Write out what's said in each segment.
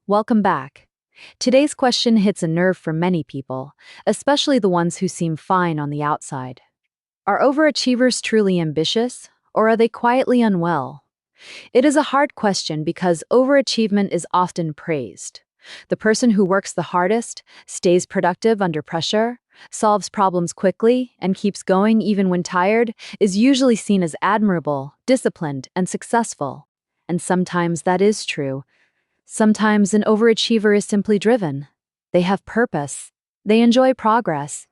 Welcome back. Today's question hits a nerve for many people, especially the ones who seem fine on the outside. Are overachievers truly ambitious, or are they quietly unwell? It is a hard question because overachievement is often praised. The person who works the hardest, stays productive under pressure, solves problems quickly, and keeps going even when tired is usually seen as admirable, disciplined, and successful. And sometimes that is true. Sometimes an overachiever is simply driven. They have purpose. They enjoy progress.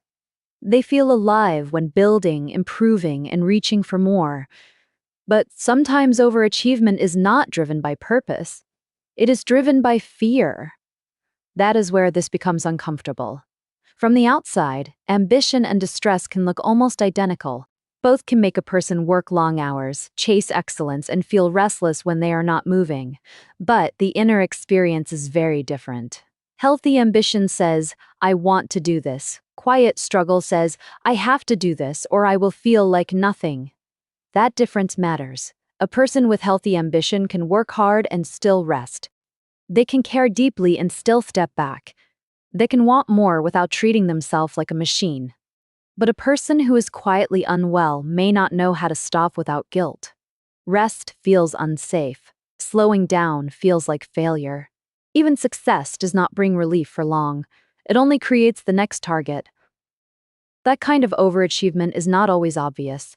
They feel alive when building, improving, and reaching for more. But sometimes overachievement is not driven by purpose. It is driven by fear. That is where this becomes uncomfortable. From the outside, ambition and distress can look almost identical. Both can make a person work long hours, chase excellence, and feel restless when they are not moving. But the inner experience is very different. Healthy ambition says, I want to do this. Quiet struggle says, I have to do this or I will feel like nothing. That difference matters. A person with healthy ambition can work hard and still rest. They can care deeply and still step back. They can want more without treating themselves like a machine. But a person who is quietly unwell may not know how to stop without guilt. Rest feels unsafe. Slowing down feels like failure. Even success does not bring relief for long. It only creates the next target. That kind of overachievement is not always obvious.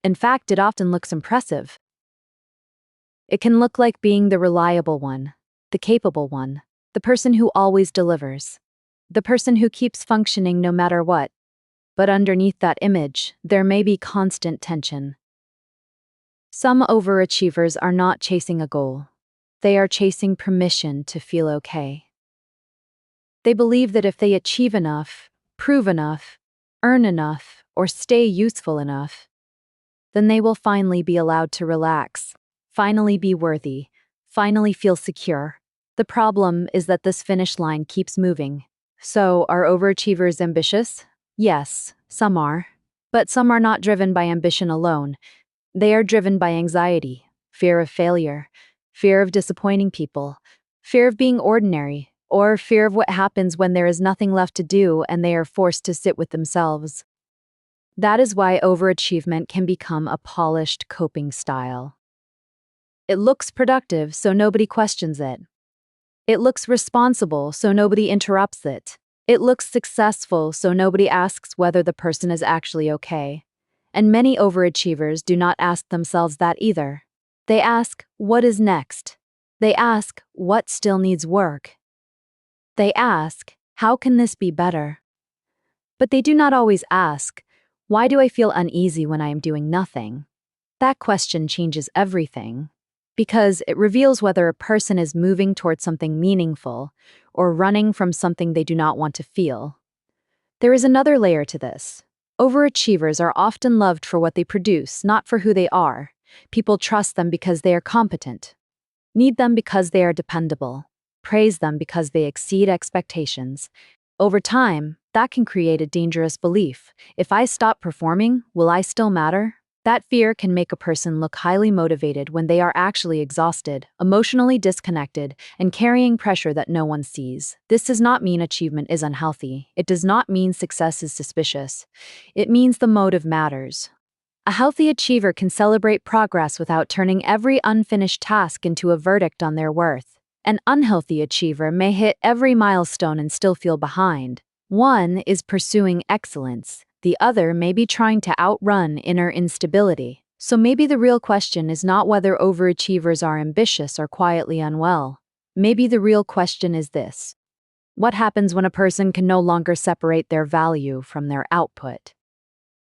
In fact, it often looks impressive. It can look like being the reliable one, the capable one, the person who always delivers, the person who keeps functioning no matter what. But underneath that image, there may be constant tension. Some overachievers are not chasing a goal. They are chasing permission to feel okay. They believe that if they achieve enough, prove enough, earn enough, or stay useful enough, then they will finally be allowed to relax, finally be worthy, finally feel secure. The problem is that this finish line keeps moving. So, are overachievers ambitious? Yes, some are. But some are not driven by ambition alone. They are driven by anxiety, fear of failure, fear of disappointing people, fear of being ordinary, or fear of what happens when there is nothing left to do and they are forced to sit with themselves. That is why overachievement can become a polished coping style. It looks productive, so nobody questions it. It looks responsible, so nobody interrupts it. It looks successful, so nobody asks whether the person is actually okay. And many overachievers do not ask themselves that either. They ask, what is next? They ask, what still needs work? They ask, how can this be better? But they do not always ask, why do I feel uneasy when I am doing nothing? That question changes everything, because it reveals whether a person is moving towards something meaningful or running from something they do not want to feel. There is another layer to this. Overachievers are often loved for what they produce, not for who they are. People trust them because they are competent, need them because they are dependable, praise them because they exceed expectations. Over time, that can create a dangerous belief. If I stop performing, will I still matter? That fear can make a person look highly motivated when they are actually exhausted, emotionally disconnected, and carrying pressure that no one sees. This does not mean achievement is unhealthy. It does not mean success is suspicious. It means the motive matters. A healthy achiever can celebrate progress without turning every unfinished task into a verdict on their worth. An unhealthy achiever may hit every milestone and still feel behind. One is pursuing excellence. The other may be trying to outrun inner instability. So maybe the real question is not whether overachievers are ambitious or quietly unwell. Maybe the real question is this: what happens when a person can no longer separate their value from their output?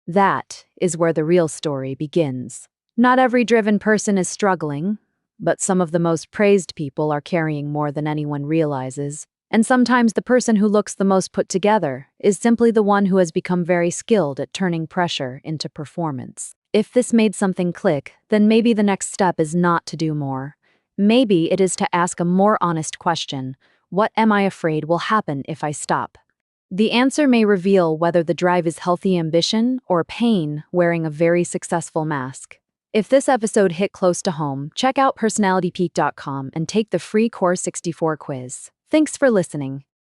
That is where the real story begins. Not every driven person is struggling, but some of the most praised people are carrying more than anyone realizes. And sometimes the person who looks the most put together is simply the one who has become very skilled at turning pressure into performance. If this made something click, then maybe the next step is not to do more. Maybe it is to ask a more honest question: what am I afraid will happen if I stop? The answer may reveal whether the drive is healthy ambition or pain wearing a very successful mask. If this episode hit close to home, check out personalitypeek.com and take the free Core 64 quiz. Thanks for listening.